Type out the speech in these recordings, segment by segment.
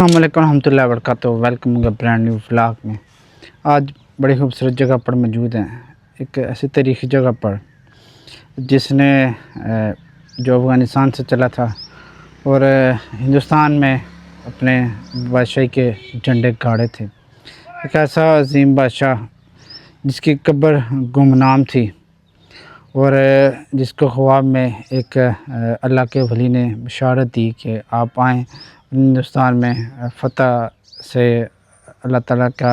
अस्सलाम वालेकुम रहमतुल्लाहि व बरकातुहू। वेलकम ब्रांड न्यू व्लॉग में। आज बड़ी खूबसूरत जगह पर मौजूद हैं, एक ऐसी तारीखी जगह पर जिसने जो अफ़गानिस्तान से चला था और हिंदुस्तान में अपने बादशाही के झंडे गाड़े थे। एक ऐसा अजीम बादशाह जिसकी कब्र गुमनाम थी और जिसको ख्वाब में एक अल्लाह के वली ने बशारत दी कि आप आएँ हिंदुस्तान में फ़तह से अल्लाह ताला का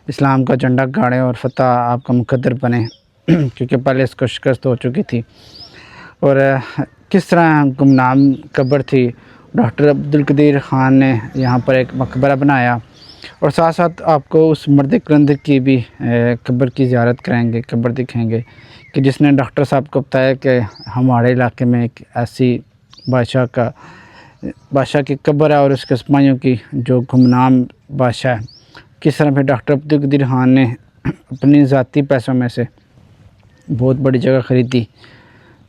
इस्लाम का झंडा गाड़ें और फ़तह आपका मुक़द्दर बने क्योंकि पहले इसको शिकस्त हो चुकी थी। और किस तरह गुमनाम कब्र थी। डॉक्टर अब्दुल कदीर ख़ान ने यहाँ पर एक मकबरा बनाया और साथ साथ आपको उस मर्द कलंदर की भी कब्र की ज़ियारत कराएंगे, कब्र दिखाएंगे कि जिसने डॉक्टर साहब को बताया कि हमारे इलाके में एक ऐसी बादशाह की कब्र है और उसके सिपाहियों की जो गुमनाम बादशाह है। किस तरह फिर डॉक्टर अब्दुल कदीर ख़ान ने अपनी ज़ाती पैसों में से बहुत बड़ी जगह ख़रीदी,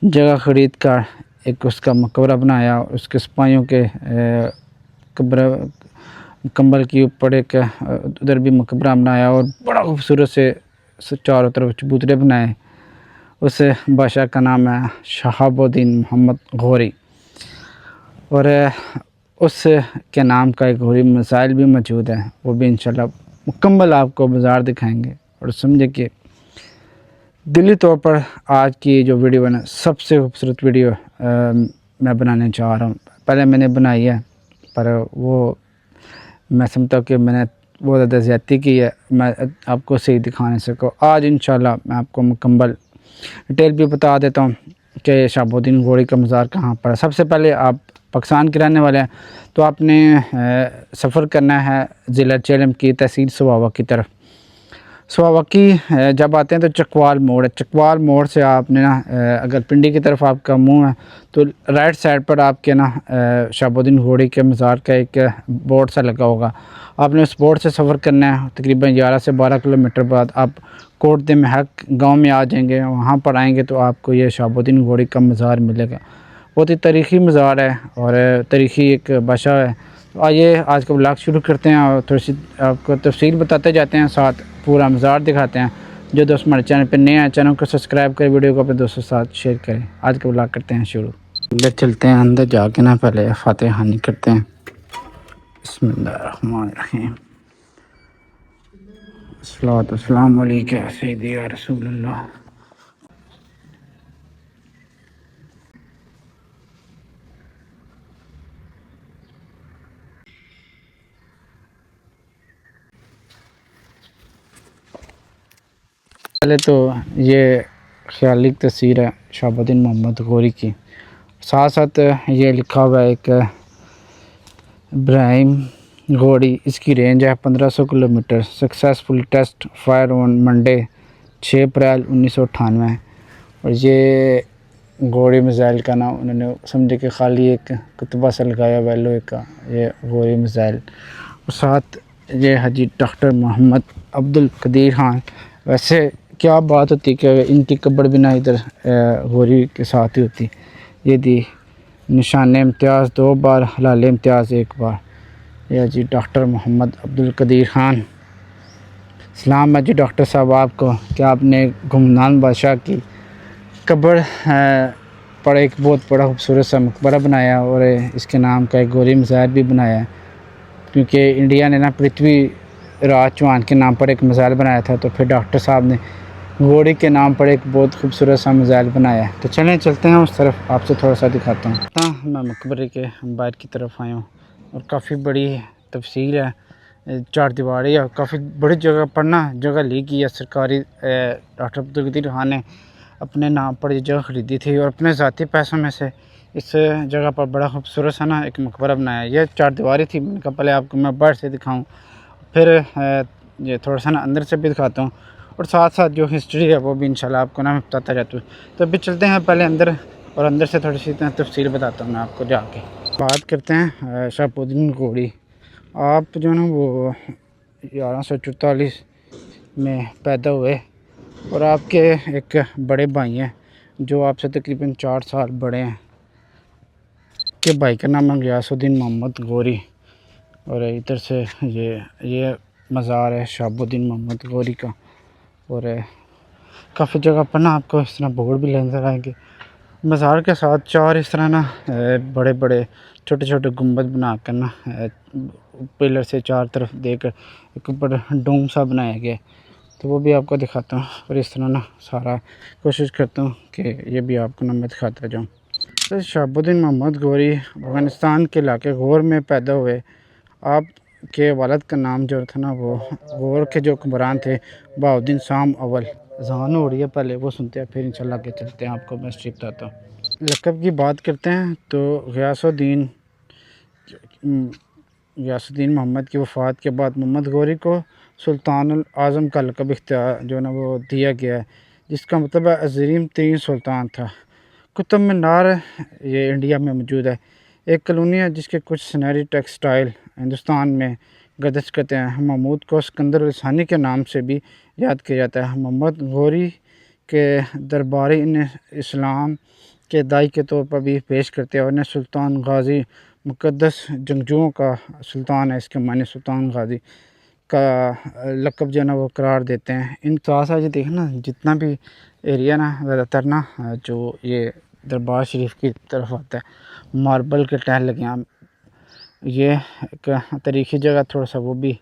जगह ख़रीद कर एक उसका मकबरा बनाया। उसके सिपाहियों के कब्र कंबल के ऊपर एक उधर भी मकबरा बनाया और बड़ा खूबसूरत से चारों तरफ चबूतरे बनाए। उस बादशाह का नाम है शहाबुद्दीन मोहम्मद गौरी और उस के नाम का एक गौरी मिसाइल भी मौजूद है, वो भी इंशाल्लाह मुकम्मल आपको बाज़ार दिखाएंगे। और समझे कि दिली तौर पर आज की जो वीडियो है ना, सबसे खूबसूरत वीडियो मैं बनाने जा रहा हूँ। पहले मैंने बनाई है पर वो मैं समझता हूँ कि मैंने बहुत ज़्यादा ज़्यादती की है, मैं आपको सही दिखा नहीं सकूँ। आज इंशाल्लाह मैं आपको मुकम्मल डिटेल भी बता देता हूँ कि शहाबुद्दीन गौरी का मज़ार कहाँ पर है। सबसे पहले आप पाकिस्तान के रहने वाले हैं तो आपने सफ़र करना है ज़िला चेलम की तहसील सुवावा की तरफ। सुवावा की जब आते हैं तो चकवाल मोड़ है, चकवाल मोड़ से आपने ना अगर पिंडी की तरफ आपका मुंह है तो राइट साइड पर आपके ना शहाबुद्दीन गौरी के मज़ार का एक बोर्ड सा लगा होगा। आपने उस बोर्ड से सफ़र करना है। तकरीबन 11 से 12 किलोमीटर बाद आप कोट महक गाँव में आ जाएंगे। वहाँ पर आएँगे तो आपको ये शहाबुद्दीन गौरी का मज़ार मिलेगा। बहुत ही तारीख़ी मज़ार है और तारीख़ी एक बादशाह है। तो आइए आज का व्लॉग शुरू करते हैं और थोड़ी सी आपको तफसील बताते जाते हैं, साथ पूरा मज़ार दिखाते हैं। जो दोस्त हमारे चैनल पर नए हैं चैनल को सब्सक्राइब करें, वीडियो को अपने दोस्तों के साथ शेयर करें। आज का व्लॉग करते हैं शुरू। अंदर चलते हैं, अंदर जाके ना पहले फातिहानी करते हैं। बिस्मिल्लाहिर्रहमानिर्रहीम। अस्सलातु वस्सलामु अलैका सय्यदी या रसूलल्लाह। पहले तो ये ख्याली तस्वीर है शहाबुद्दीन मोहम्मद गौरी की, साथ साथ ये लिखा हुआ है एक इब्राहिम गौरी। इसकी रेंज है 1500 kilometre. Successful test fire on Monday 6 April 1998। और ये गौरी मिसाइल का नाम उन्होंने समझे कि खाली एक कुतबा सा लगाया हुआ लोहे का, ये गौरी मिसाइल। और साथ ये हाजी डॉक्टर मोहम्मद अब्दुल कदीर ख़ान। वैसे क्या बात होती कि इनकी कब्र भी ना इधर गौरी के साथ ही होती। ये दी निशान इम्तियाज़ 2 बार, हलाल इम्तियाज़ 1 बार। यह जी डॉक्टर मोहम्मद अब्दुल कदीर ख़ान। सलाम है जी डॉक्टर साहब आपको कि आपने गुमनाम बादशाह की कब्र पर एक बहुत बड़ा खूबसूरत सा मकबरा बनाया और इसके नाम का एक गौरी मज़ार भी बनाया है। क्योंकि इंडिया ने ना पृथ्वी राज चौहान के नाम पर एक मज़ार बनाया था, तो फिर डॉक्टर साहब ने गौरी के नाम पर एक बहुत खूबसूरत सा मज़ार बनाया है। तो चलें चलते हैं उस तरफ, आपसे थोड़ा सा दिखाता हूँ। मैं मकबरे के बाहर की तरफ आया हूँ और काफ़ी बड़ी तफसील है, 4 दीवारी है। काफ़ी बड़ी जगह पर ना जगह ली गई है सरकारी। डॉक्टर अब्दुल कदीर ख़ान ने अपने नाम पर ये जगह ख़रीदी थी और अपने ज़ाती पैसों में से इस जगह पर बड़ा खूबसूरत सा ना एक मकबरा बनाया। ये 4 दीवारी थी। मैंने कहा पहले आपको मैं बाहर से दिखाऊँ, फिर ये थोड़ा सा ना अंदर से भी दिखाता हूँ और साथ साथ जो हिस्ट्री है वो भी इंशाल्लाह आपको ना मैं बताता जाता हूँ। तो अभी चलते हैं पहले अंदर और अंदर से थोड़ी सी तफसील बताता हूँ मैं आपको जाके। बात करते हैं शहाबुद्दीन गौरी। आप जो ना वो 1144 में पैदा हुए और आपके एक बड़े भाई हैं जो आपसे तकरीबन 4 साल बड़े हैं, के भाई का नाम है गयासुद्दीन मोहम्मद गौरी। और इधर से ये मज़ार है शहाबुद्दीन मोहम्मद गौरी का। और काफ़ी जगह पर ना आपको इस तरह बोर्ड भी नज़र आएंगे। मज़ार के साथ चार इस तरह ना बड़े बड़े छोटे छोटे गुंबद बना कर ना पिलर से चार तरफ देकर एक ऊपर डोम सा बनाया गया है। तो वो भी आपको दिखाता हूँ और इस तरह ना सारा कोशिश करता हूँ कि ये भी आपको ना मैं दिखाता जाऊँ। तो शहाबुद्दीन मोहम्मद गौरी अफ़गानिस्तान के इलाके गौर में पैदा हुए। आपके वालिद का नाम जो था ना वो गौर के जो हुक्मरान थे बहाउद्दीन शाम अव्वल। अज़ान हो रही है, पहले वो सुनते हैं फिर इंशाल्लाह आगे चलते हैं, आपको मैं स्ट्रिप बताता हूँ। लक़ब की बात करते हैं तो गियासुद्दीन मोहम्मद की वफ़ात के बाद मोहम्मद गौरी को सुल्तानुल आज़म का लक़ब इख्तियार जो ना वो दिया गया है, जिसका मतलब है अज़ीम तरीन सुल्तान था। कुतुब मीनार ये इंडिया में मौजूद है, एक कॉलोनी है जिसके कुछ सुनहरी टेक्सटाइल हिंदुस्तान में गर्दिश करते हैं। महमूद को सिकंदर लसानी के नाम से भी याद किया जाता है। मोहम्मद गौरी के दरबारी इन्हें इस्लाम के दाई के तौर पर भी पेश करते हैं और इन्हें सुल्तान गाज़ी मुक़द्दस जंगजुओं का सुल्तान है, इसके माने सुल्तान गाज़ी का लक़ब जो है ना वो करार देते हैं। इन साथ ये देखना जितना भी एरिया ना ज़्यादातर ना जो ये दरबार शरीफ की तरफ आता है मार्बल के टाइल लगे हैं। ये एक तारीख़ी जगह थोड़ा सा वो भी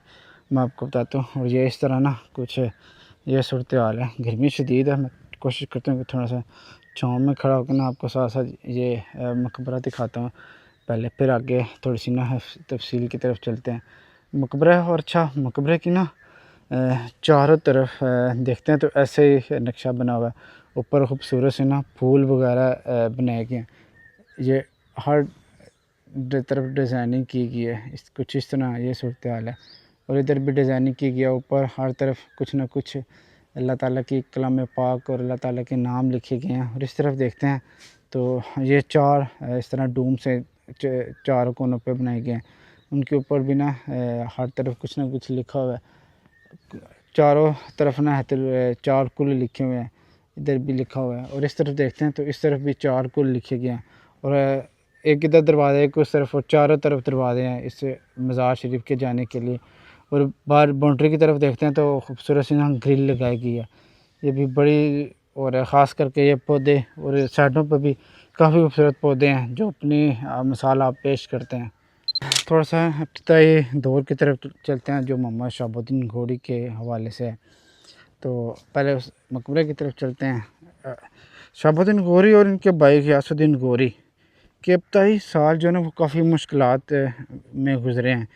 मैं आपको बताता हूँ। और ये इस तरह ना कुछ ये सूरत हाल है। गर्मी शदीद है, मैं कोशिश करता हूँ कि थोड़ा सा छाँव में खड़ा होकर ना आपको साथ साथ ये मकबरा दिखाता हूँ पहले, फिर आगे थोड़ी सी ना तफसील की तरफ चलते हैं। मकबरा और अच्छा मकबरे की ना चारों तरफ देखते हैं तो ऐसे ही नक्शा बना हुआ है। ऊपर खूबसूरत से ना फूल वगैरह बनाए गए हैं। ये हर तरफ डिज़ाइनिंग की गई है, इस कुछ इस तरह ये सूरत हाल है। और इधर भी डिज़ाइनिंग की गई है, ऊपर हर तरफ कुछ ना कुछ अल्लाह ताला की कलाम पाक और अल्लाह ताला के नाम लिखे गए हैं। और इस तरफ देखते हैं तो ये चार इस तरह डूम से चारों कोनों पे बनाए गए हैं। उनके ऊपर भी ना हर तरफ कुछ ना कुछ लिखा हुआ है। चारों तरफ ना चार कुल लिखे हुए हैं, इधर भी लिखा हुआ है। और इस तरफ देखते हैं तो इस तरफ भी चार कुल लिखे गए हैं। और एक इधर दरवाज़ा है, उस तरफ, और चारों तरफ दरवाजे हैं इस मज़ार शरीफ के जाने के लिए। और बाहर बाउंड्री की तरफ देखते हैं तो खूबसूरत सी ना ग्रिल लगाई गई है, ये भी बड़ी। और ख़ास करके ये पौधे और साइडों पर भी काफ़ी खूबसूरत पौधे हैं जो अपनी मिसाल आप पेश करते हैं। थोड़ा सा इब्तिदाई दौर की तरफ चलते हैं जो मोहम्मद शहाबुद्दीन गौरी के हवाले से है। तो पहले उस मकबरे की तरफ चलते हैं। शहाबुद्दीन गौरी और इनके भाई गियासुद्दीन गौरी के इब्तिदाई साल जो है ना वो काफ़ी मुश्किलात में गुज़रे हैं।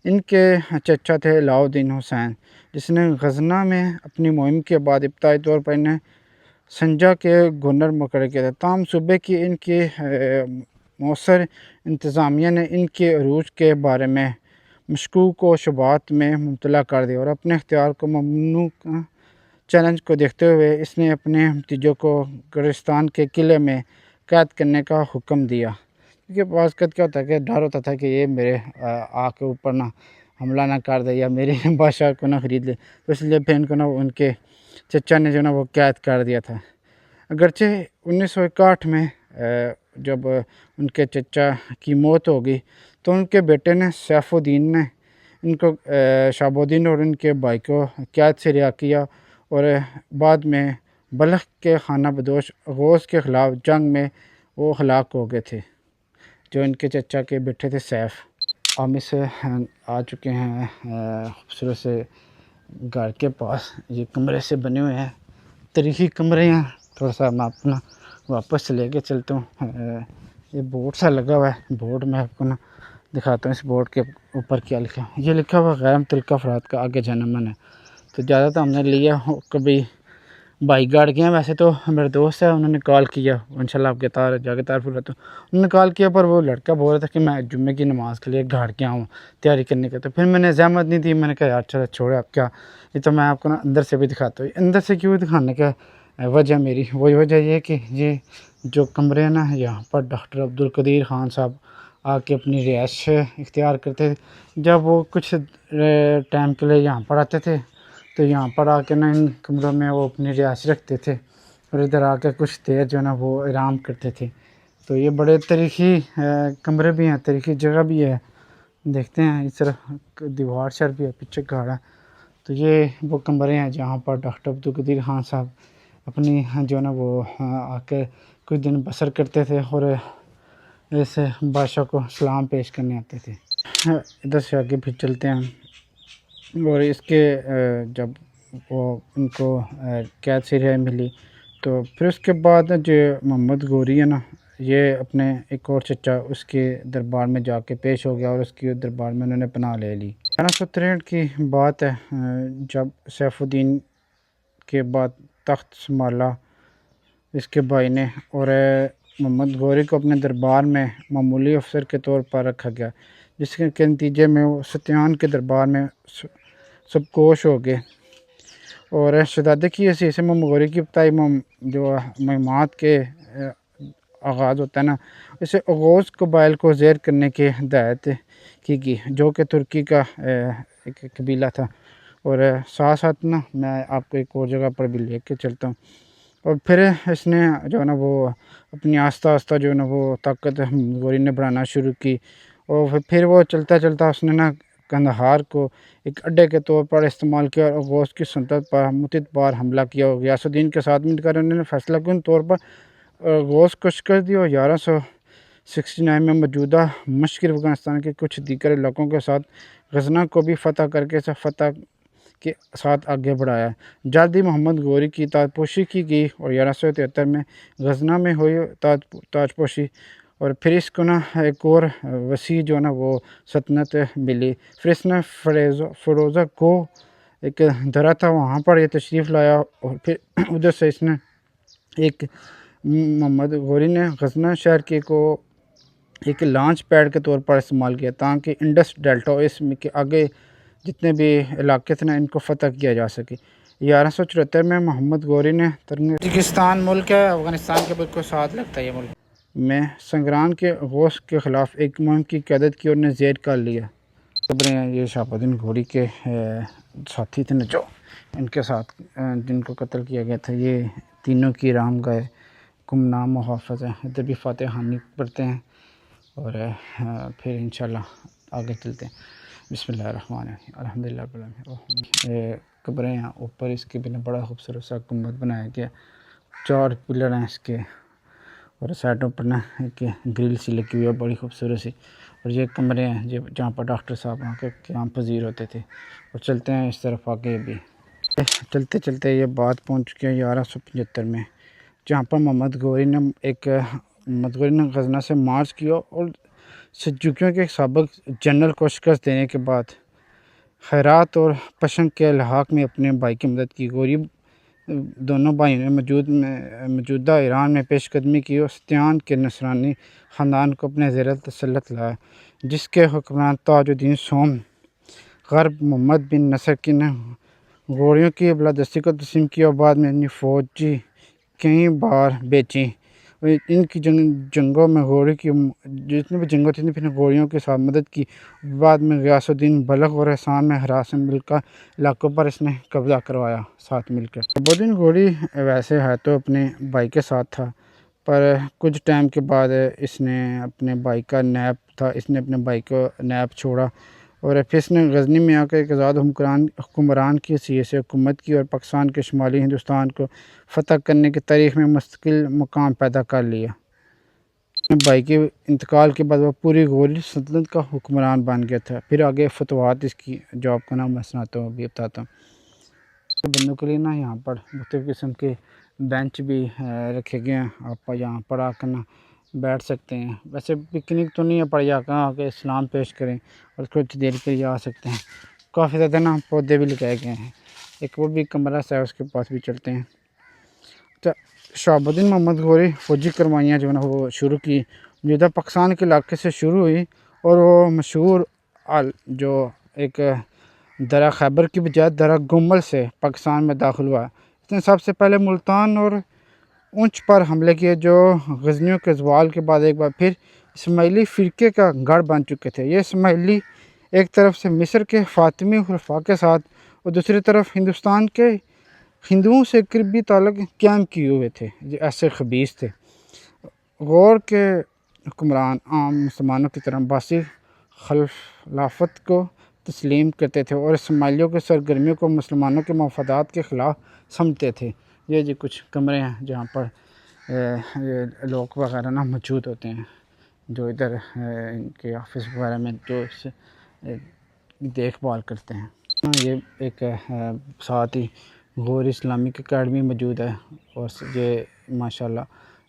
इनके चचा थे अलाउद्दीन हुसैन, जिसने गजना में अपनी मुहिम के बाद इब्तिदाई तौर पर इन्हें संजा के गवर्नर मुकर्रर किया था। ताहम सूबे की इनकी मौसर इंतज़ामिया ने इनके अरूज के बारे में मशकूक व शुबहात में मुब्तला कर दिया और अपने इख्तियार को ममनू चैलेंज को देखते हुए इसने अपने भतीजों को गरिस्तान के किले में कैद करने का हुक्म दिया। क्योंकि बाज़ क्या होता है कि डर होता था कि ये मेरे आके ऊपर ना हमला ना कर दे या मेरे बादशाह को ना ख़रीद ले, तो इसलिए फिर इनको ना उनके चचा ने जो ना वो कैद कर दिया था। अगरचे 1961 में जब उनके चचा की मौत हो गई तो उनके बेटे ने सैफुद्दीन ने इनको शहाबुद्दीन और इनके भाई को कैद से रिहा किया और बाद में बल्ख के खाना बदोश गौस के ख़िलाफ़ जंग में वो हलाक हो गए थे, जो इनके चचा के बेटे थे सैफ। हम इस आ चुके हैं खूबसूरत से घर के पास। ये कमरे से बने हुए हैं, तरीक़ी कमरे हैं। थोड़ा सा मैं अपना वापस से लेके चलता हूँ। ये बोर्ड सा लगा हुआ है, बोर्ड में आपको ना दिखाता हूँ। इस बोर्ड के ऊपर क्या लिखा है, ये लिखा हुआ गैर मुतल्लिक़ा अफ़राद का आगे जाना मन है। तो ज़्यादा तो हमने लिया कभी बाइक गार्ड किया, वैसे तो मेरे दोस्त है उन्होंने कॉल किया, इंशाल्लाह आपके तार जाके तारफ़ रहता हूँ। उन्होंने कॉल किया पर वो लड़का बोल रहा था कि मैं जुम्मे की नमाज़ के लिए गाड़ के आऊँ तैयारी करने का। तो फिर मैंने ज़हमत नहीं दी, मैंने कहा यार चलो छोड़ो आप क्या, ये तो मैं आपको ना अंदर से भी दिखाता हूँ। अंदर से क्यों दिखाने का वजह मेरी वही वजह ये कि ये जो कमरे हैं ना, यहाँ पर डॉक्टर अब्दुल कदीर ख़ान साहब आके अपनी रिहाइश इख्तियार करते थे। जब वो कुछ टाइम के लिए यहाँ पर आते थे तो यहाँ पर आके ना इन कमरों में वो अपनी रिहाइश रखते थे और इधर आके कुछ देर जो है ना वो आराम करते थे। तो ये बड़े तरीक़ी कमरे भी हैं, तरीक़ी जगह भी है। देखते हैं इस तरफ दीवार शर भी है, पीछे गाड़ा। तो ये वो कमरे हैं जहाँ पर डॉक्टर अब्दुल कदीर खान साहब अपनी जो है ना वो आके कुछ दिन बसर करते थे और इस बादशाह को सलाम पेश करने आते थे। इधर से आगे फिर चलते हैं। और इसके जब वो उनको कैद से रिहाई मिली तो फिर उसके बाद जो मोहम्मद गौरी है ना, ये अपने एक और चचा उसके दरबार में जाके पेश हो गया और उसकी दरबार में उन्होंने पनाह ले ली। 1163 की बात है, जब सैफुद्दीन के बाद तख्त संभाला इसके भाई ने, और मोहम्मद गौरी को अपने दरबार में मामूली अफसर के तौर पर रखा गया, जिसके नतीजे में वो सत्यान के दरबार में सबकोश हो गए। और शहजादे की हैसियत से मोहम्मद गौरी की इब्तदाई जो मुहिमात के आगाज़ होता है ना, इसे अगोज़ कबाइल को ज़ेर करने की हिदायत की, जो कि तुर्की का एक कबीला था। और साथ साथ ना मैं आपको एक और जगह पर भी लेके चलता हूँ। और फिर इसने जो है ना वो अपनी आस्ता आस्ता जो है ना वो ताकत गौरी ने बढ़ाना शुरू की। और फिर वो चलता चलता उसने ना कंदहार को एक अड्डे के तौर पर इस्तेमाल किया और गौस की सल्तनत पर मुतअद्दिद बार हमला किया। और गयासुद्दीन के साथ मिलकर उन्होंने फैसला कुन तौर पर गौस को शिकस्त दी और 1169 में मौजूदा मशरक़ी अफ़गानिस्तान के कुछ दीगर इलाकों के साथ गजना को भी फ़तह करके फतह के साथ आगे बढ़ाया। जल्द ही मोहम्मद गौरी की ताजपोशी की गई और 1173 में गजना में हुई ताजपोशी। और फिर इसको ना एक और वसी जो ना वो सल्तनत मिली। फिर इसने फ़िरोज़ा को एक दरा था वहाँ पर ये तशरीफ़ लाया और फिर उधर से इसने एक मोहम्मद गौरी ने गजना शहर को एक लॉन्च पैड के तौर पर इस्तेमाल किया ताकि इंडस डेल्टा और इसमें के आगे जितने भी इलाके थे ना इनको फ़तह किया जा सके। 1174 में मोहम्मद गौरी ने तजिकिस्तान मुल्क है, अफ़गानिस्तान के बिल्कुल साथ लगता है ये मुल्क, में संग्राम के गौस के ख़िलाफ़ एक मुहिम की क़यादत की और उन्हें ज़ेर कर लिया। खबरें ये शहाबुद्दीन गौरी के साथी थे न जो इनके साथ जिनको कत्ल किया गया था, ये तीनों की राम गए गुमनाम मुहाफ़िज़ हैं। इधर भी फ़ातिहा हामी पढ़ते हैं और फिर इंशाल्लाह आगे चलते हैं। बिस्मिल्लाहिर्रहमानिर्रहीम अल्हम्दुलिल्लाह। कब्रें हैं ऊपर इसके बिना बड़ा खूबसूरत सा गुंबद बनाया गया, 4 पिलर हैं इसके और साइडों पर ना एक ग्रिल सी लगी हुई है बड़ी खूबसूरत सी। और ये कमरे हैं जहाँ पर डॉक्टर साहब वहाँ के क़याम पज़ीर होते थे। और चलते हैं इस तरफ आगे भी। चलते चलते ये बात पहुँच चुकी है 1175 में, जहाँ पर मोहम्मद गौरी ने गजना से मार्च किया और सल्जुकियों के साबिक जनरल को शिकस्त देने के बाद खैरात और पशंग के लहाक में अपने भाई की मदद की। गौरी दोनों भाइयों ने मौजूदा ईरान में पेशकदमी की और सत्यान के नसरानी ख़ानदान को अपने ज़ेर तसल्लुत लाया, जिसके हुक्मरान ताजुद्दीन सोम ग़र्ब मोहम्मद बिन नसर की ने गौरियों की बलादस्ती को तस्लीम किया और बाद में अपनी फ़ौजी कई बार बेची। इनकी जंगों में गौरी की जितनी भी जंगों थी फिर गौरियों के साथ मदद की। बाद में गयासुद्दीन बलख और एहसान में हरास मिलकर इलाकों पर इसने कब्ज़ा करवाया साथ मिलकर। शहाबुद्दीन गौरी वैसे है तो अपने भाई के साथ था, पर कुछ टाइम के बाद इसने अपने भाई का नैब था, इसने अपने भाई को नैब छोड़ा और फिर इसने गजनी में आकर एक आज़ाद हुक्मरान की हैसियत से हुकूमत की और पाकिस्तान के शुमाली हिंदुस्तान को फ़तह करने की तारीख़ में मुस्तकिल मुकाम पैदा कर लिया। भाई के इंतकाल के बाद वह पूरी गौरी सल्तनत का हुक्मरान बन गया था। फिर आगे फतवात इसकी जॉब का नाम मैं सुनाता हूँ, अभी बताता हूँ। तो बंदों के लिए ना यहाँ पर मुख्तलिफ़ किस्म के बेंच भी रखे गए हैं, आप यहाँ पर आकर ना बैठ सकते हैं। वैसे पिकनिक तो नहीं है, पर यहाँ आके इस्लाम पेश करें और कुछ देर के लिए आ सकते हैं। काफ़ी ज़्यादा ना पौधे भी लगाए गए हैं, एक वो भी कमरा सा है उसके पास भी चलते हैं। तो शहाबुद्दीन मोहम्मद गौरी फ़ौजी करवाइयाँ जो है ना वो शुरू की, मौजूदा पाकिस्तान के इलाके से शुरू हुई और वो मशहूर जो एक दरा खैबर की बजाय दरा गुम्मल से पाकिस्तान में दाखिल हुआ। इसने सबसे पहले मुल्तान और ऊंच पर हमले किए, जो गजनियों के ज़वाल के बाद एक बार फिर इस्माइली फ़िरके का गढ़ बन चुके थे। ये इस्माइली एक तरफ से मिस्र के फ़ातिमी खुलफा के साथ और दूसरी तरफ हिंदुस्तान के हिंदुओं से करीबी ताल्लुक़ कायम किए हुए थे। ये ऐसे खबीस थे। गौर के हुक्मरान आम मुसलमानों की तरह अब्बासी खिलाफत को तस्लीम करते थे और इस्माइलियों की सरगर्मियों को मुसलमानों के मफादात के ख़िलाफ़ समझते थे। ये जी कुछ कमरे हैं जहाँ पर ये लोग वगैरह ना मौजूद होते हैं, जो इधर इनके ऑफिस वगैरह में जो इस देखभाल करते हैं। ये एक साथ ही गौर इस्लामिक एकेडमी मौजूद है और ये माशाल्लाह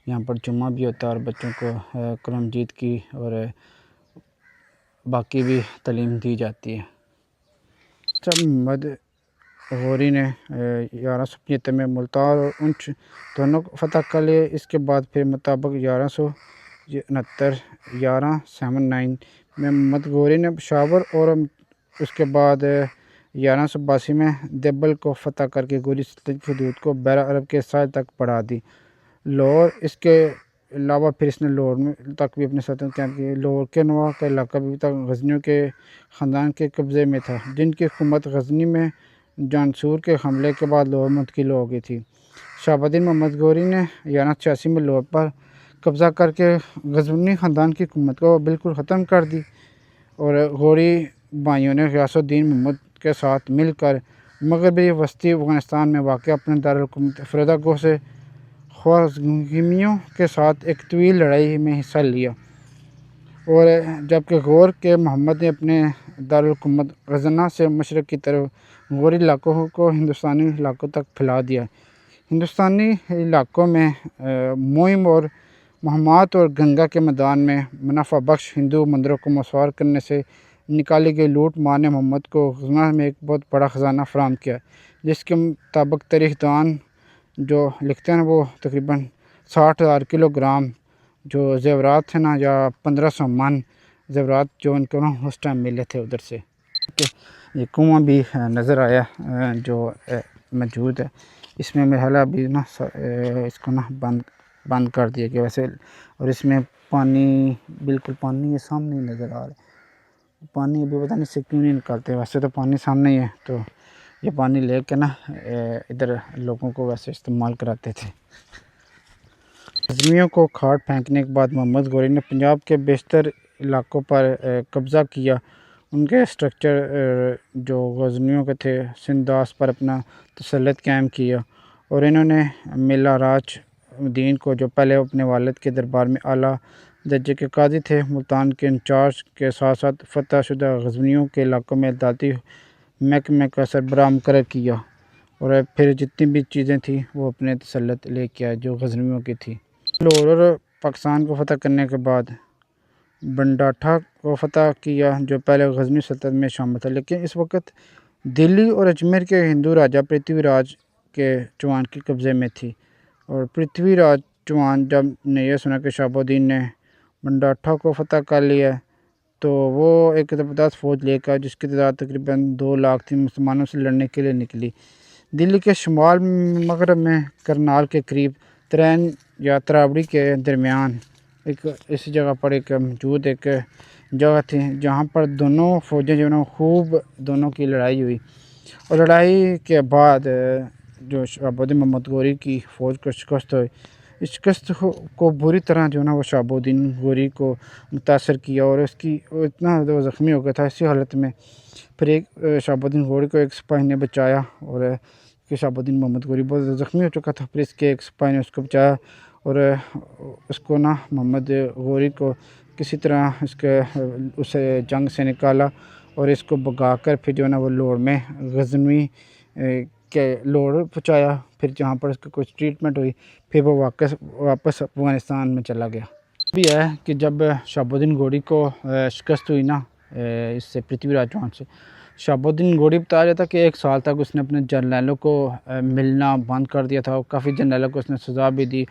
यहाँ पर जुम्मा भी होता है और बच्चों को कुरान मजीद की और बाकी भी तालीम दी जाती है। जब मोहम्मद गौरी ने 1175 में मुल्तान और उंच दोनों को फ़तह कर लिया। इसके बाद फिर मुताबिक 1179 में मोहम्मद गौरी ने पेशावर और उसके बाद 1182 में देवबंद को फ़तह करके गौरी सल्तनत की हदूद को बहर अरब के साहिल तक बढ़ा दी। लाहौर इसके अलावा फिर इसने लाहौर में तक भी अपनी सल्तनत कायम की। लाहौर के नवा का इलाका भी तक गजनियों के ख़ानदान के कब्ज़े में था, जिनकी हुकूमत गजनी में जांसूर के हमले के बाद लाहौर मुंतकिल हो गई थी। शहाबुद्दीन मोहम्मद गौरी ने 1186 में लाहौर पर कब्ज़ा करके गजनी ख़ानदान की हुकूमत को बिल्कुल ख़त्म कर दी और गौरी भाइयों ने ग़ियासुद्दीन महमूद के साथ मिलकर मगरबी वस्ती अफ़गानिस्तान में वाक़ अपने दारुल-हुकूमत फरीदाकोह से ख्वारिज़मियों के साथ एक तवील लड़ाई में हिस्सा लिया। और जबकि गौर के मोहम्मद ने अपने दारुल-हुकूमत गजना से मशरक़ की तरफ गौरी इलाकों को हिंदुस्तानी इलाकों तक फैला दिया। हिंदुस्तानी इलाकों में मुहिम और मुहिमात और गंगा के मैदान में मुनाफा बख्श हिंदू मंदिरों को मसवार करने से निकाली गई लूट मार ने मोहम्मद को गजना में एक बहुत बड़ा ख़जाना फराहम किया, जिसके मुताबिक तारीख़दान जो लिखते हैं वो तकरीबन 60,000 किलोग्राम जो ज़ेवरात थे ना, या 1500 मन ज़ेवरात जो उनको ना उस टाइम मिले थे उधर से। ये कुआँ भी नज़र आया जो मौजूद है। इसमें मेरा ख्याल अभी ना इसको ना बंद कर दिया गया वैसे, और इसमें पानी बिल्कुल पानी ये सामने ही नज़र आ रहा है। पानी अभी पता नहीं से क्यों नहीं निकालते, वैसे तो पानी सामने ही है। तो ये पानी लेके ना इधर लोगों को वैसे इस्तेमाल कराते थे। गजनियों को खाट फेंकने के बाद मोहम्मद गौरी ने पंजाब के बेशतर इलाकों पर कब्ज़ा किया। उनके स्ट्रक्चर जो गजनियों के थे सिंदास पर अपना तसल्लुत कायम किया और इन्होंने मेला राज दीन को, जो पहले अपने वालिद के दरबार में आला दर्जे के कादी थे, मुल्तान के इंचार्ज के साथ साथ फ़तह शुदा गजनियों के इलाकों में अदालती महकमे का सरबराह मुकर्रर किया और फिर जितनी भी चीज़ें थी वो अपने तसल्लुत लेके आए जो गजनियों की थी। लाहौर और पाकिस्तान को फ़तह करने के बाद बंडाठा को फ़तह किया, जो पहले गजनी सल्तनत में शामिल था, लेकिन इस वक्त दिल्ली और अजमेर के हिंदू राजा पृथ्वीराज के चौहान के कब्ज़े में थी। और पृथ्वीराज चौहान जब ने यह सुना कि शहाबुद्दीन ने बंडाठा को फ़तह कर लिया है, तो वो एक ज़बरदस्त फ़ौज लेकर, जिसकी तादाद तकरीबन 2 लाख थी, मुसलमानों से लड़ने के लिए निकली। दिल्ली के शुमाल मगरब में करनाल के करीब त्रैन या त्रावड़ी के दरमियान एक इस जगह पर एक मौजूद एक जगह थी जहाँ पर दोनों फ़ौजें जो है ना खूब दोनों की लड़ाई हुई। और लड़ाई के बाद जो शहाबुद्दीन मोहम्मद गौरी की फ़ौज को शिकस्त हुई। इस शिकस्त को बुरी तरह जो है ना वो शहाबुद्दीन गौरी को मुतासर किया और उसकी इतना वो ज़ख्मी हो गया था। इसी हालत में फिर एक शहाबुद्दीन गौरी को एक सिपाही ने बचाया और कि शहाबुद्दीन मोहम्मद गौरी बहुत ज़ख्मी हो चुका था। फिर इसके एक सिपाही ने उसको बचाया और उसको ना मोहम्मद गौरी को किसी तरह उसे जंग से निकाला और इसको भगा कर फिर जो है ना वो लाहौर में गजनवी के लाहौर पहुँचाया। फिर जहाँ पर उसकी कुछ ट्रीटमेंट हुई, फिर वो वापस अफ़गानिस्तान में चला गया। भी है कि जब शहाबुद्दीन गौरी को शिकस्त हुई ना इससे पृथ्वीराज चौहान से, शहाबुद्दीन गौरी बताया जाता कि 1 साल तक उसने अपने जर्नैलों को मिलना बंद कर दिया था और काफ़ी जर्नैलों को उसने सज़ा भी दी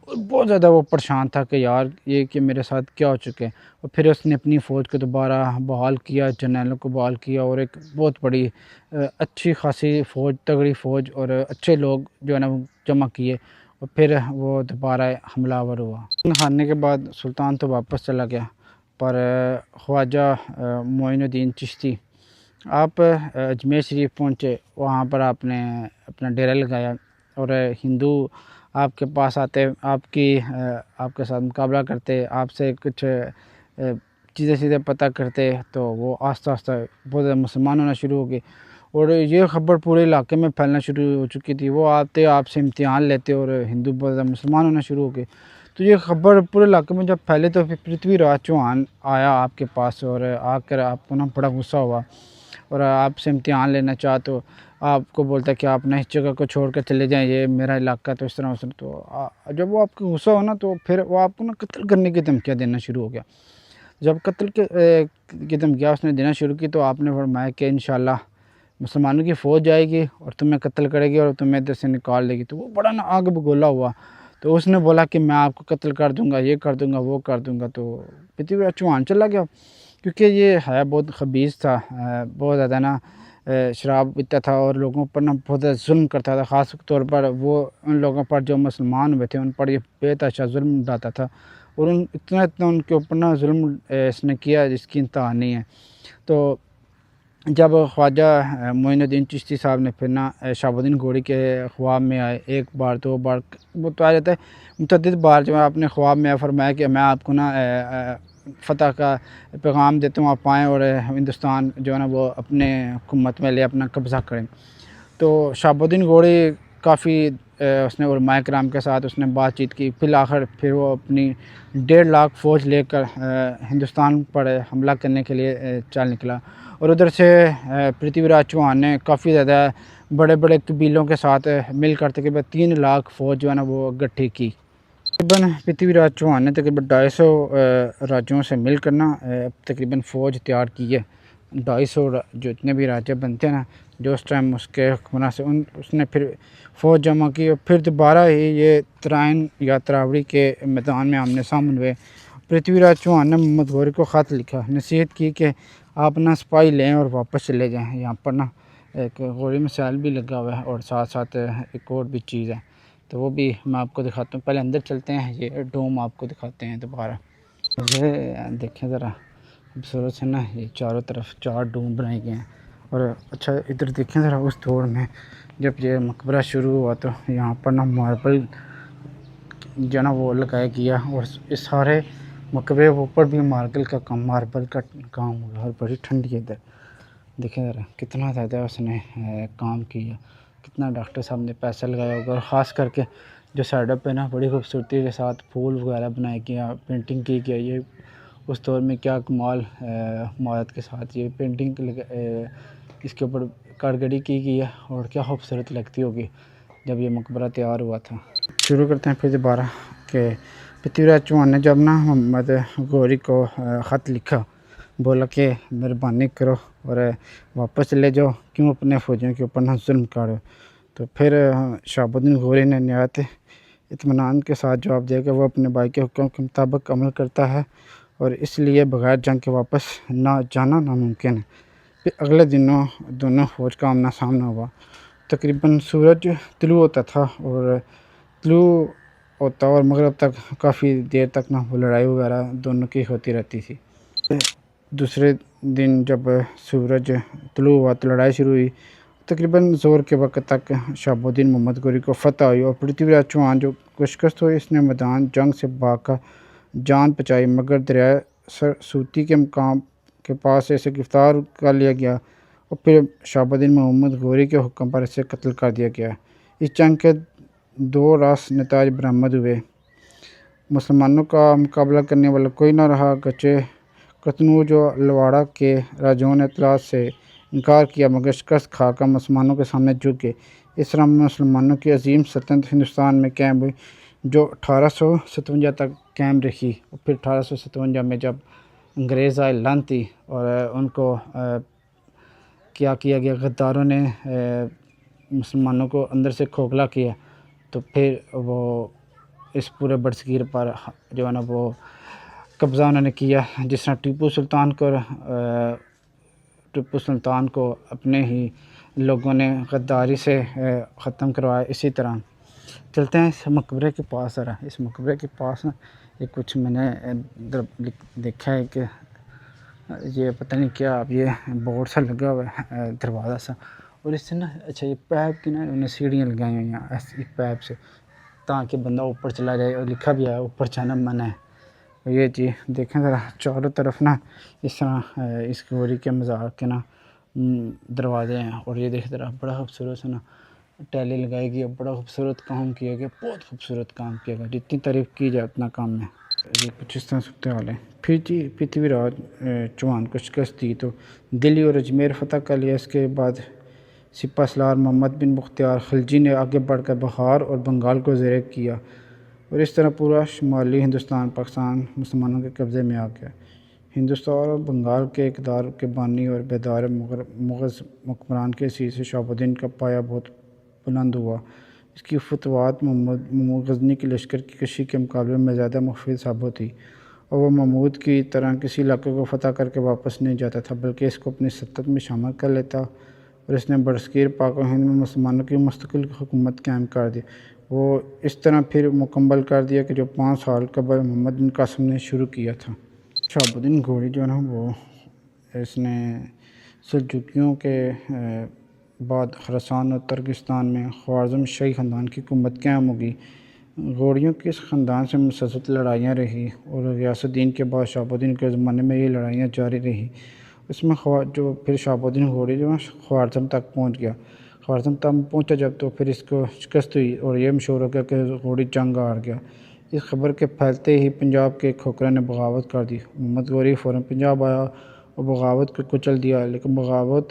और बहुत ज़्यादा वो परेशान था कि यार ये कि मेरे साथ क्या हो चुके हैं। और फिर उसने अपनी फ़ौज को दोबारा बहाल किया, जर्नैलों को बहाल किया और एक बहुत बड़ी अच्छी खासी फ़ौज, तगड़ी फ़ौज और अच्छे लोग जो है ना वो जमा किए और फिर वो दोबारा हमलावर हुआ। हारने के बाद सुल्तान तो वापस चला गया, पर ख्वाजा मोइनुद्दीन चिश्ती आप अजमेर शरीफ पहुँचे। वहाँ पर आपने अपना डेरा लगाया और हिंदू आपके पास आते, आपके साथ मुकाबला करते, आपसे कुछ चीज़ें चीज़ें पता करते तो वो आस्ता आस्ता बहुत ज़्यादा मुसलमान होना शुरू हो गए और ये ख़बर पूरे इलाके में फैलना शुरू हो चुकी थी। वो आते आपसे इम्तिहान लेते और हिंदू बहुत ज़्यादा मुसलमान होना शुरू हो गए। तो ये ख़बर पूरे इलाके में जब फैले तो फिर पृथ्वीराज चौहान आया आपके पास और आकर आपको ना बड़ा गुस्सा हुआ और आपसे इम्तिहान लेना चाहा तो आपको बोलता कि आप ना इस जगह को छोड़ कर चले जाएँ, ये मेरा इलाका तो इस तरह उस तरह। तो जब वो आपको गुस्सा हो ना तो फिर वो आपको ना कत्ल करने की धमकियाँ देना शुरू हो गया। जब कत्ल की धमकियाँ उसने देना शुरू की तो आपने फरमाया कि इंशाअल्लाह मुसलमानों की फ़ौज जाएगी और तुम्हें कत्ल करेगी और तुम्हें इधर से निकाल देगी। तो वो बड़ा ना आग बगोला हुआ। तो उसने बोला कि मैं आपको कत्ल कर दूँगा, ये कर दूँगा, वो कर दूँगा। तो पृथ्वीराज चौहान चला गया क्योंकि ये है बहुत खबीस था, बहुत ज़्यादा ना शराब पीता था और लोगों पर ना बहुत ज़्यादा ज़ुल्म करता था। ख़ास तौर पर वो उन लोगों पर जो मुसलमान हुए थे उन पर ये बेतहाशा ज़ुल्म ढाता था और उन इतना इतना उनके ऊपर ना ज़ुल्म इसने किया जिसकी इंतहा नहीं है। तो जब ख्वाजा मोइनुद्दीन चिश्ती साहब ने फिर ना शहाबुद्दीन घोड़ी के ख्वाब में आए, एक बार, दो बार, वो तो आ जाता है मुतअद्दिद बार जब आपने ख्वाब में फरमाया कि मैं आपको ना फ़तह का पैगाम देता हूँ, आप आएँ और हिंदुस्तान जो है ना वो अपने हुकूमत में ले अपना कब्ज़ा करें। तो शहाबुद्दीन घोड़ी काफ़ी उसने उलमाए किराम के साथ उसने बातचीत की। फिर आखिर फिर वो अपनी 1.5 लाख फ़ौज लेकर हिंदुस्तान पर हमला करने के लिए चल निकला और उधर से पृथ्वीराज चौहान ने काफ़ी ज़्यादा बड़े-बड़े कबीलों के साथ मिलकर तकरीबन 3 लाख फ़ौज जो है ना वो इकट्ठी की। तकरीबन पृथ्वीराज चौहान ने तकरीबन 250 राज्यों से मिलकर ना तकरीबन फ़ौज तैयार की है। 250 जितने भी राज्य बनते हैं ना जो उस टाइम उसके हुक्मरान से उन उसने फिर फ़ौज जमा की और फिर दोबारा ही ये तराइन या तरावड़ी के मैदान में आमने सामने हुए। पृथ्वीराज चौहान ने मोहम्मद गौरी को ख़त लिखा, नसीहत की कि आप ना सिपाही लें और वापस चले जाएँ। यहाँ पर ना एक गौरी मिसाइल भी लगा हुआ है और साथ साथ एक और भी चीज़ है तो वो भी मैं आपको दिखाता हूँ। पहले अंदर चलते हैं, ये डोम आपको दिखाते हैं दोबारा। ये देखें ज़रा खूबसूरत से ना ये चारों तरफ 4 डोम बनाए गए हैं और अच्छा इधर देखें ज़रा उस दौर में जब ये मकबरा शुरू हुआ तो यहाँ पर ना मार्बल जो ना वो लगाया गया और इस सारे मकबरे के ऊपर भी मार्बल का काम हुआ और बड़ी ठंडी है इधर। देखें ज़रा कितना ज़्यादा उसने काम किया, कितना डॉक्टर साहब ने पैसा लगाया होगा और ख़ास करके जो साइडों पे ना बड़ी खूबसूरती के साथ फूल वगैरह बनाए गया, पेंटिंग की गई। ये उस दौर में क्या कमाल महारत के साथ ये पेंटिंग इसके ऊपर कारीगरी की गई है और क्या खूबसूरत लगती होगी जब ये मकबरा तैयार हुआ था। शुरू करते हैं फिर दोबारा कि पृथ्वीराज चौहान ने जब ना मोहम्मद गौरी को ख़त लिखा, बोला कि मेहरबानी करो और वापस चले जाओ, क्यों अपने फ़ौजियों के ऊपर ना ज़ुल्म कर रहे हो। तो फिर शहाबुद्दीन घोरी ने नहायत इत्मीनान के साथ जवाब दिया कि वो अपने भाई के हुक्म के मुताबिक अमल करता है और इसलिए बग़ैर जंग के वापस ना जाना नामुमकिन है। फिर अगले दिनों दोनों फ़ौज का आमना सामना हुआ। तकरीबन सूरज तुलू होता था और तुलू होता और मगरिब तक काफ़ी देर तक ना वो लड़ाई वगैरह दोनों की होती रहती थी। दूसरे दिन जब सूरज तुलू हुआ तो लड़ाई शुरू हुई। तकरीबन ज़ोर के वक़्त तक शहाबुद्दीन मोहम्मद गौरी को फ़तह हुई और पृथ्वीराज चौहान जो शिकस्त हुए इसने मैदान जंग से भागकर जान बचाई मगर दरिया सरसूती के मकाम के पास से इसे गिरफ़्तार कर लिया गया और फिर शहाबुद्दीन मोहम्मद गौरी के हुक्म पर इसे कत्ल कर दिया गया। इस जंग के 2 रास नताज बरामद हुए। मुसलमानों का मुकाबला करने वाला कोई न रहा, गचे कतनूज और लवाड़ा के राजाओं ने इतलात से इनकार किया मगर शिकस्त खाकर मुसलमानों के सामने झुक गए। इस तरह मुसलमानों की अजीम सल्तनत हिंदुस्तान में कायम हुई जो 1857 तक कायम रही और फिर 1857 में जब अंग्रेज़ आए लानती और उनको क्या किया गया, गद्दारों ने मुसलमानों को अंदर से खोखला किया तो फिर वो इस पूरे बरसगीर पर जो है ना वो कब्ज़ा उन्होंने किया। जिस तरह टीपू सुल्तान को अपने ही लोगों ने गद्दारी से ख़त्म करवाया, इसी तरह चलते हैं इस मकबरे के पास। ज़रा इस मकबरे के पास ना ये कुछ मैंने देखा है कि ये पता नहीं क्या अब ये बोर्ड सा लगा हुआ है दरवाज़ा सा और इससे ना अच्छा ये पैप की ना उन्होंने सीढ़ियाँ लगाई हुई हैं ऐसी पैप से ताकि बंदा ऊपर चला जाए और लिखा भी है ऊपर जाना मना है। और ये जी देखें ज़रा चारों तरफ ना इस तरह इस घोड़ी के मज़ार के ना दरवाजे हैं। और ये देख ज़रा बड़ा खूबसूरत सा ना टैली लगाई गई है, बड़ा खूबसूरत काम किया गया, बहुत खूबसूरत काम किया गया, जितनी तारीफ़ की जाए उतना कम है। ये कुछ इस तरह सूरत हाल है। फिर जी पृथ्वीराज चौहान को शिकस्त दी तो दिल्ली और अजमेर फ़तह कर लिया। इसके बाद सिपह सलार मोहम्मद बिन मुख्तियार खिलजी ने आगे बढ़कर बहार और बंगाल को ज़ेर किया और इस तरह पूरा शुमाली हिंदुस्तान पाकिस्तान मुसलमानों के कब्ज़े में आ गया। हिंदुस्तान और बंगाल के इक़्तिदार के बानी और बेदार मुग़ल हुक्मरान के सीर से शहाबुद्दीन का पाया बहुत बुलंद हुआ। इसकी फतवात महमूद गज़नी के लश्कर की कशी के मुकाबले में ज़्यादा मुफीद साबित हुई और वह महमूद की तरह किसी इलाके को फ़तह करके वापस नहीं जाता था, बल्कि इसको अपनी सत्ता में शामिल कर लेता और इसने बरसगीर पाक और हिंद में मुसलमानों की मुस्तकिल हुकूमत कायम कर दी। वो इस तरह फिर मुकम्मल कर दिया कि जो 5 साल कबल मोहम्मद बिन कासिम ने शुरू किया था। शहाबुद्दीन घोड़ी जो है ना वो इसने सल्जुकियों के बाद खुरासान और तुर्किस्तान में ख्वारिज़म शाही ख़ानदान की हुकूमत कायम होगी। घोड़ियों के इस ख़ानदान से मुसलसल लड़ाइयाँ रही और ग़ियासुद्दीन के बाद शहाबुद्दीन के ज़माने में ये लड़ाइयाँ जारी रही। इसमें जो फिर शहाबुद्दीन घोड़ी जो है ख्वारिज़म तक पहुँच गया। ख्वारिज़म तक पहुँचा जब तो फिर इसको शिकस्त हुई और ये मशहूर हो गया कि घोड़ी जंग हार गया। इस खबर के फैलते ही पंजाब के खोखरा ने बगावत कर दी। मोहम्मद गौरी फ़ौरन पंजाब आया और बगावत को कुचल दिया, लेकिन बगावत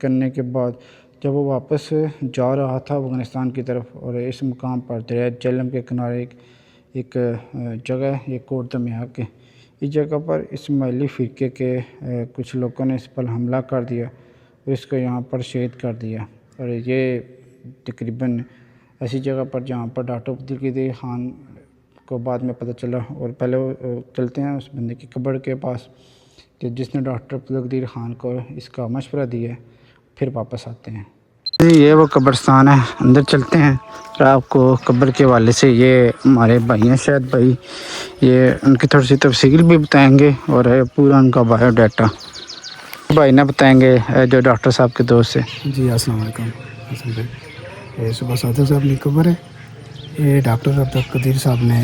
करने के बाद जब वो वापस जा रहा था अफ़गानिस्तान की तरफ और इस मुकाम पर दरिया झेलम के किनारे एक जगह ये कोट दमियाक के इस जगह पर इस्माइली फ़िरके के कुछ लोगों ने इस पर हमला कर दिया और इसको यहाँ पर शहीद कर दिया। और ये तकरीबन ऐसी जगह पर जहाँ पर डॉक्टर अब्दुल खान को बाद में पता चला। और पहले वो चलते हैं उस बंदे की कब्र के पास कि जिसने डॉक्टर अब्दुल खान को इसका मशवरा दिया, फिर वापस आते हैं। ये वो कब्रस्तान है, अंदर चलते हैं और आपको कब्र के हवाले से ये हमारे भाई हैं शायद भाई, ये उनकी थोड़ी सी तफसील भी बताएंगे और पूरा उनका बायोडाटा भाई ना बताएंगे जो डॉक्टर साहब के दोस्त है। जी अस्सलाम वालेकुम हसन भाई, ये सुबह सादर साहब की कब्र है। ये डॉक्टर अब्दुल कदीर साहब ने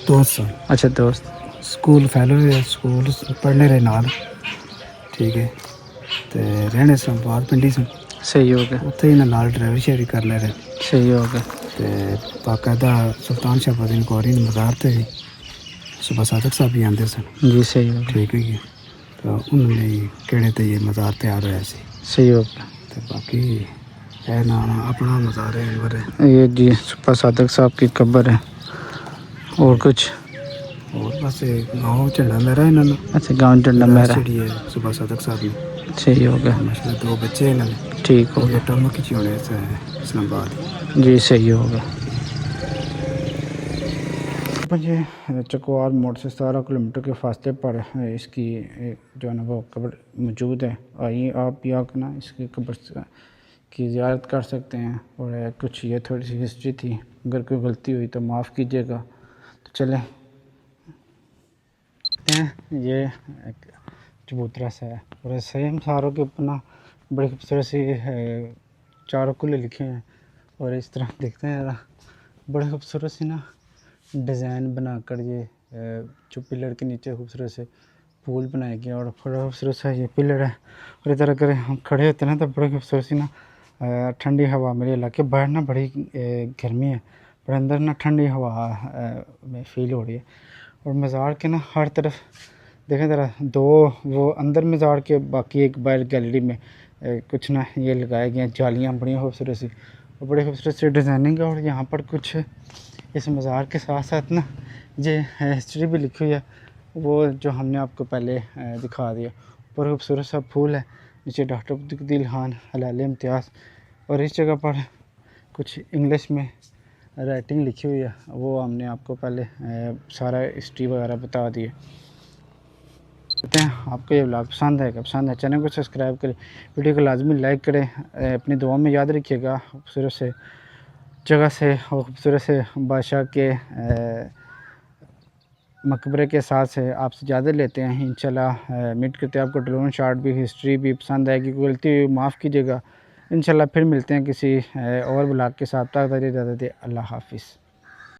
दोस्त सन। अच्छा दोस्त, स्कूल फेलो है, स्कूल पढ़ने रहे नाल, ठीक है, तो रहने सन बाहर पिंडी सन। सही हो गया, उत्थे ही नाल ड्राइवर शेरी कर ले रहे। सही हो गया। तो बाकायदा सुल्तान शहाबुद्दीन गौरी ने मज़ार थे सुबह सादक साहब भी आते सन। जी सही हो गया, ठीक है, तो उन्होंने केड़े ते ये मज़ार तैयार होया सी। सही हो गया। तो बाकी है ना अपना मज़ार है अनवर है। ये जी सुपा सादक साहब की कब्र है और कुछ और बस गाँव झंडा मेरा है इन्होंने। अच्छा गाँव झंडा मेरा, है सुबह सादक साहब ने। सही हो गया, माशाल्लाह 2 बच्चे हैं इन्होंने। ठीक हो गया, टर्म की होने से इस्लामाबाद। जी सही हो गया। मुझे चकवाल मोड़ से 17 किलोमीटर के फासले पर इसकी जो है ना वो कब्र मौजूद है। आइए आप भी आकर ना इसकी कब्र की ज़ियारत कर सकते हैं। और कुछ ये थोड़ी सी हिस्ट्री थी, अगर कोई गलती हुई तो माफ़ कीजिएगा। तो चलें, ये एक चबूतरा सा है और सेम सारों के ऊपर ना बड़ी खूबसूरत सी 4 कुल्ले लिखे हैं और इस तरह देखते हैं ज़रा बड़े खूबसूरत सी ना डिज़ाइन बनाकर ये जो पिलर के नीचे खूबसूरत से फूल बनाए गए और बड़ा खूबसूरत सा ये पिलर है। और इधर अगर हम खड़े होते हैं ना तो बड़ी खूबसूरत सी ना ठंडी हवा मेरे इलाके बाहर ना बड़ी गर्मी है, पर अंदर ना ठंडी हवा में फील हो रही है। और मज़ार के ना हर तरफ देखें ज़रा 2 वो अंदर मज़ार के, बाकी एक बाहर गैलरी में कुछ ना ये लगाए गए हैं जालियाँ बड़ी खूबसूरत सी और बड़ी खूबसूरत सी डिज़ाइनिंग है। और यहाँ पर कुछ इस मज़ार के साथ साथ ना ये हिस्ट्री भी लिखी हुई है, वो जो हमने आपको पहले दिखा दिया। ऊपर खूबसूरत सा फूल है, नीचे डॉक्टर अब्दुल खान हलाल इम्तियाज़। और इस जगह पर कुछ इंग्लिश में राइटिंग लिखी हुई है, वो हमने आपको पहले सारा हिस्ट्री वगैरह बता दिए। कहते हैं आपको ये व्लॉग पसंद है, पसंद है चैनल को सब्सक्राइब करें, वीडियो को लाजमी लाइक करें, अपनी दुआ में याद रखिएगा। खूबसूरत से जगह से और खूबसूरत से बादशाह के मकबरे के साथ से आपसे इजाज़त लेते हैं। इंशाल्लाह मीट करते हैं आपको ड्रोन शॉट भी हिस्ट्री भी पसंद आएगी, गलती हुई माफ़ कीजिएगा। इंशाल्लाह फिर मिलते हैं किसी और ब्लॉग के साथ। तक इजाज़त दे, अल्लाह हाफिज़।